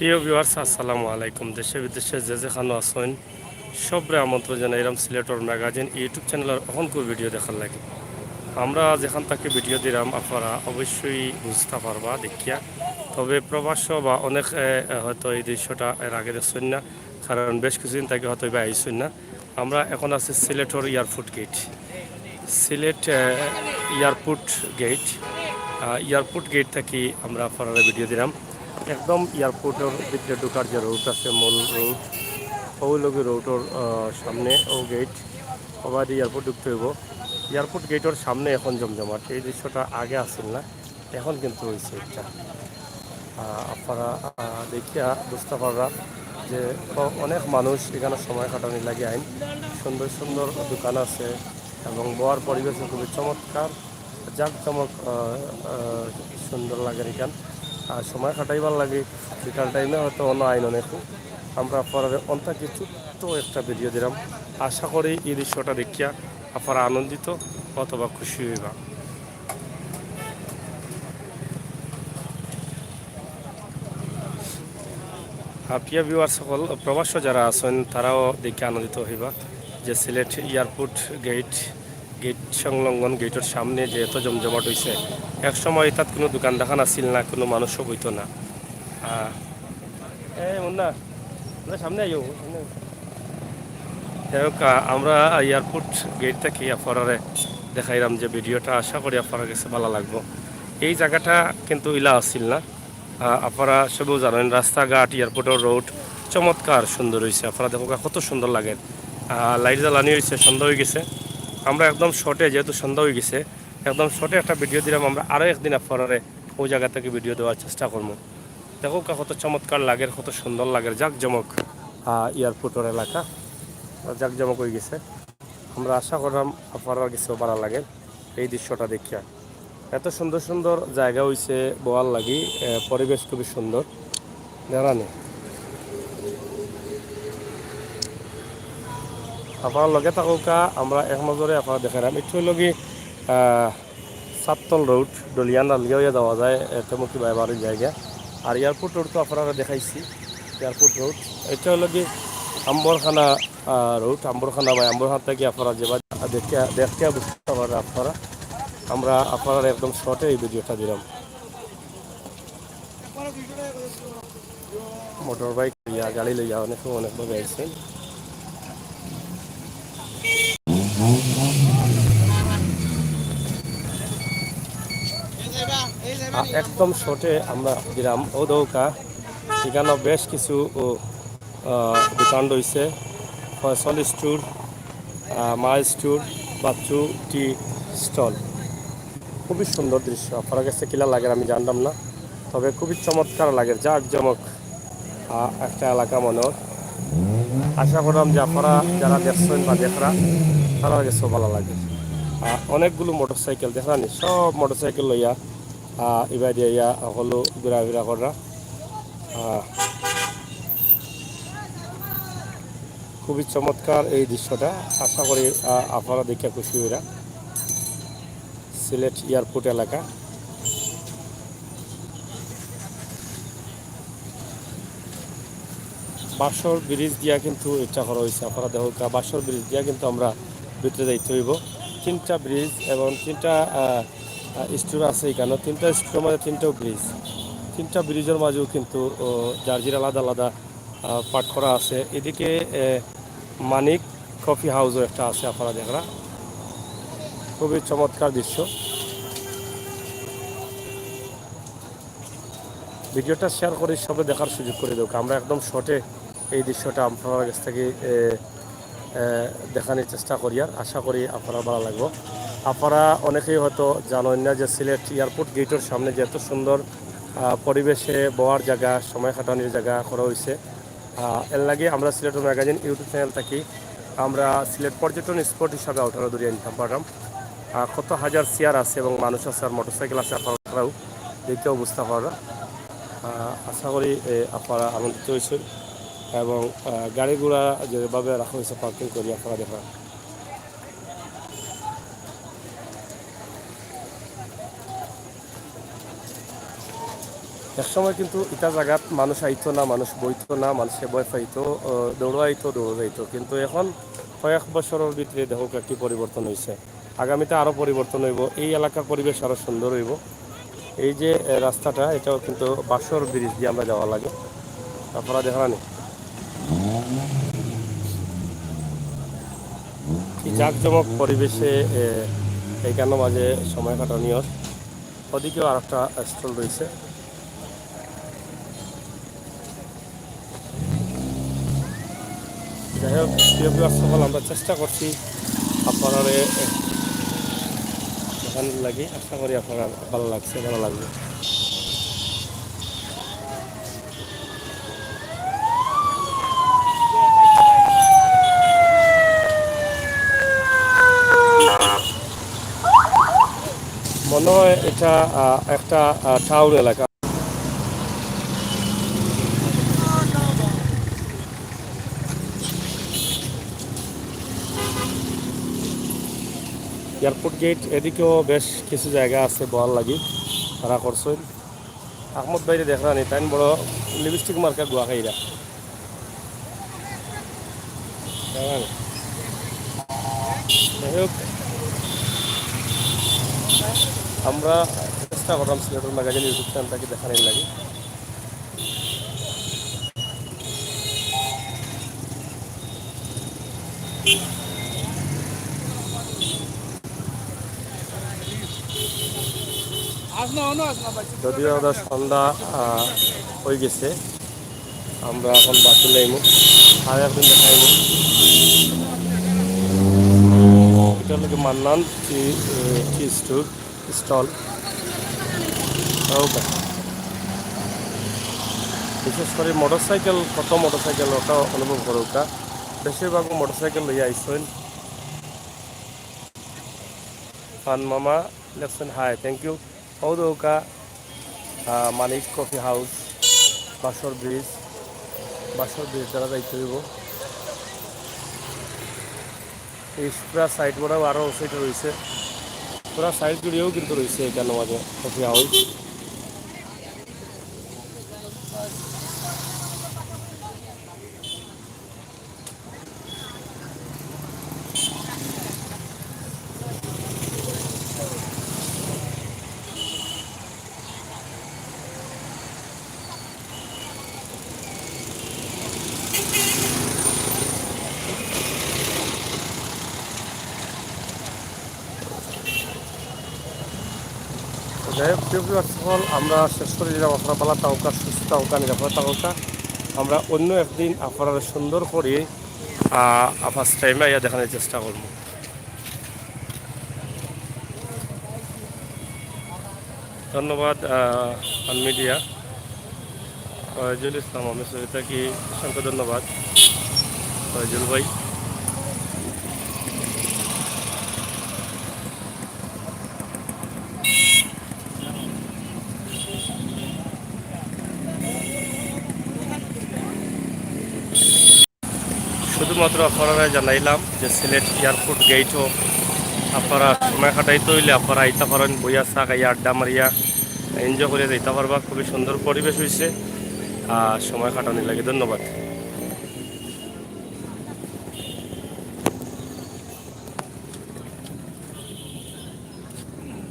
প্রিয় ভিউয়ার্স আসসালামু আলাইকুম। দেশে বিদেশে যে যেখানে আছেন সবরে আমন্ত্রণ জানাই এরম সিলেটর ম্যাগাজিন ইউটিউব চ্যানেলের অসংখ্য ভিডিও দেখার লাগে। আমরা যেখান থেকে ভিডিও দিলাম আপনারা অবশ্যই বুঝতে পারবা দেখিয়া। তবে প্রবাস বা অনেক হয়তো এই দৃশ্যটা এর আগে দেখছেন না, কারণ বেশ কিছুদিন থেকে হয়তো বা আইসেন না। আমরা এখন আছি সিলেটর airport gate. Sylhet airport gate. Airport gate থেকে আমরা আপনারা ভিডিও দিলাম। একদম এয়ারপোর্টের ভিতরে ঢোকার যে রোড আছে, মূল রোড, ওই লগি রোডের সামনে ও গেট আবার এয়ারপোর্ট ঢুকতে হইব। এয়ারপোর্ট গেটের সামনে এখন জমজমাট। এই দৃশ্যটা আগে আসছিল না, এখন কিন্তু হয়েছে এটা। আপনারা দেখিয়া বুঝতে পাররা যে অনেক মানুষ এখানে সময় কাটানি লাগে আইন। সুন্দর সুন্দর দোকান আছে এবং বোয়ার পরিবেশ খুবই চমৎকার, জাঁকজমক, সুন্দর লাগে এখান। আর সময় কাটাইবার লাগে বিকাল টাইমে হয়তো অন্য আইন অনেক। আমরা আপনার অন্তাকে ছোট্ট একটা ভিডিও দিলাম। আশা করি এই দৃশ্যটা দেখিয়া আপনারা আনন্দিত অথবা খুশি হইবা। প্রিয় ভিউয়ার সকল প্রবাসী যারা আছেন তারাও দেখে আনন্দিত হইবা যে সিলেট এয়ারপোর্ট গেট গেট সংলগ্ন গেটের সামনে যে এত জমজমাট হয়েছে। একসময় তাত কোনো দোকান দেখান আসছিল না, কোনো মানুষও বইতো না। মুন্না সামনে আইও সামনে। যাই হোক, আমরা এয়ারপোর্ট গেট থেকে আপনারা দেখাইলাম যে ভিডিওটা, আশা করি আপনার কাছে ভালো লাগবো। এই জায়গাটা কিন্তু ইলা আসছিল না। আপনারা সবেও জানেন রাস্তাঘাট এয়ারপোর্টের রোড চমৎকার সুন্দর হয়েছে। আপনারা দেখো কত সুন্দর লাগে। লাইট জ্বালানি হয়েছে, সন্ধ্যা হয়ে গেছে। আমরা একদম শর্টে, যেহেতু সন্ধ্যা হয়ে গেছে, একদম শর্টে একটা ভিডিও দিলাম। আমরা আরও একদিন আপনারা ওই জায়গা থেকে ভিডিও দেওয়ার চেষ্টা করবো। দেখো কত চমৎকার লাগে, কত সুন্দর লাগে, জাঁকজমক এয়ারপোর্টের এলাকা জাঁকজমক হয়ে গেছে। আমরা আশা করলাম আপনারা কিছু ভালো লাগে এই দৃশ্যটা দেখিয়া। এত সুন্দর সুন্দর জায়গা হয়েছে বোয়াল লাগি, পরিবেশ খুবই সুন্দর জানানি। আপনার লগে থাকুকা আমরা এক নজরে আপনারা দেখালাম। একটু লগি সাততল রোড ডলিয়ান রালিয়া যাওয়া যায় তেমকি বাড়ির জায়গা। আর এয়ারপোর্ট রোড তো আপনারা দেখাইছি, এয়ারপোর্ট রোড এটা হলো কি আম্বরখানা রোড। আম্বরখানা বা আম্বরখানা থেকে আপনারা যে দেখতে বুঝতে পারেন আপনারা। আমরা আপনারা একদম শর্টে এই ভিডিওটা দিলাম। মোটর বাইক লইয়া গাড়ি লইয়া অনেকভাবে আসছেন। একদম শর্টে আমরা দিলাম ও দৌকা। এখানে বেশ কিছু দোকান রয়েছে, ফসল স্টোর, মা স্টোর, বাচ্চু টি স্টল। খুবই সুন্দর দৃশ্য। আপনার কাছে কিলা লাগে আমি জানতাম না, তবে খুবই চমৎকার লাগে, জাঁকজমক একটা এলাকা মনে হয়। আশা করলাম যে আপনারা যারা দেখছেন বা দেখরা তারা কাছে ভালো লাগে। অনেকগুলো মোটরসাইকেল দেখানি, সব মোটরসাইকেল লইয়া এবার ইয়া হলো ঘোরাফেরা করা। খুবই চমৎকার এই দৃশ্যটা। আশা করি আপনারা দেখে খুশি হইরা। সিলেট এয়ারপোর্ট এলাকা। বাঁশর ব্রিজ দিয়া কিন্তু এটা করা হয়েছে। আপনারা দেখো বাঁশর ব্রিজ দিয়া কিন্তু আমরা ভিতরে যাইতে হইব। তিনটা ব্রিজ এবং তিনটা স্টোর আছে এখানে। তিনটা স্টোরের মাঝে তিনটাও ব্রিজ। তিনটা ব্রিজের মাঝেও কিন্তু জার্জির আলাদা আলাদা পাঠ করা আছে। এদিকে মানিক কফি হাউসও একটা আছে, আপনারা দেখরা। খুবই চমৎকার দৃশ্য। ভিডিওটা শেয়ার করে সবে দেখার সুযোগ করে দেবো। আমরা একদম শর্টে এই দৃশ্যটা আপনার কাছ থেকে দেখানোর চেষ্টা করি। আর আশা করি আপনারা ভালো লাগবে। আপনারা অনেকেই হয়তো জানেন না যে সিলেট এয়ারপোর্ট গেটের সামনে যে এত সুন্দর পরিবেশে বওয়ার জায়গা, সময় কাটানোর জায়গা করা হয়েছে। এর লাগে আমরা সিলেটের ম্যাগাজিন ইউটিউব চ্যানেল থাকি আমরা সিলেট পর্যটন স্পট হিসাবে আউটারে ধরিয়ে নিতাম পারলাম। কত হাজার চেয়ার আছে এবং মানুষ আছে আর মোটরসাইকেল আছে, আপনারাও দেখতেও বুঝতে পারবেন। আশা করি আপনারা আনন্দিত হয়েছেন এবং গাড়ি ঘোড়া যেভাবে রাখা হয়েছে পার্কিং করি আপনারা দেখা। একসময় কিন্তু ইটা জায়গাত মানুষ আইতো না, মানুষ বইতো না, মানুষে ভয় পাইতো, দৌড়াইতো দৌড় যাইতো। কিন্তু এখন কয়েক বছরের ভিতরে দেখো কি পরিবর্তন হয়েছে। আগামীতে আরও পরিবর্তন হইব, এই এলাকার পরিবেশ আরও সুন্দর হইব। এই যে রাস্তাটা, এটাও কিন্তু বাঁশর ব্রিজ দিয়ে আমরা যাওয়া লাগে। আপনারা দেখা নেই কি জাঁকজমক পরিবেশে এইখানে মাঝে সময় কাটানিওর। ওদিকেও আর একটা স্টল রয়েছে। যাই হোক, প্রিয় সকল, আমরা চেষ্টা করছি আপনারা এখানে লাগি। আশা করি আপনারা ভালো লাগছে, ভালো লাগবে। মনে হয় এটা একটা টাউন এলাকা। এয়ারপোর্ট গেট এদিকেও বেশ কিছু জায়গা আছে বহার লাগি, তারা করছেন। আহমদ ভাইরে দেখা নি, তাই বড় লিপস্টিক মার্কা গুয়াখাইরা। যাই হোক, আমরা চেষ্টা করলাম সিলেটের ম্যাগাজিন ইউটিউব চ্যানেলটাকে দেখানোর লাগে। যদিও ওদের সন্ধ্যা হয়ে গেছে, আমরা এখন বাসে লাইমু, আর একদিন দেখাইমু। এটা হলো মান্নান টি স্টল। বিশেষ করে মোটরসাইকেল, কত মোটরসাইকেল ওটা অনুভব করুকা, বেশিরভাগ মোটরসাইকেল লইয়া আইসেন। ফান মামা লেখছেন হাই, থ্যাংক ইউ। হৌদৌকা মানিক কফি হাউস, বাঁশর ব্রিজ দ্বারা যাইতে হইব। এই পুরা সাইড গুড়াও আরও সাইড রয়েছে, পুরা সাইড জুড়েও কিন্তু রয়েছে এখানে মাঝে কফি হাউস। যাই হোক, প্রিয় সকল, আমরা শেষ করে দিলাম আপনার পালা তাওকা, সুস্থ তাওকা, নিরাপদ তাওকা। আমরা অন্য একদিন আপনারা সুন্দর করে ফার্স্ট টাইমে ইয়া দেখানোর চেষ্টা করব। ধন্যবাদ মিডিয়া, ফয়জুল ইসলাম, আমি সহিতাকে অসংখ্য ধন্যবাদ ফয়জুল ভাই। শুধুমাত্র আপনারা জানাইলাম যে সিলেট এয়ারপোর্ট গেটও আপনারা সময় কাটাইতে হইলে আপনারা আইতে পারেন, বইয়া চা খাইয়া আড্ডা মারিয়া এনজয় করে যাইতে পারবা। খুবই সুন্দর পরিবেশ হয়েছে, সময় কাটানোর লাগে। ধন্যবাদ।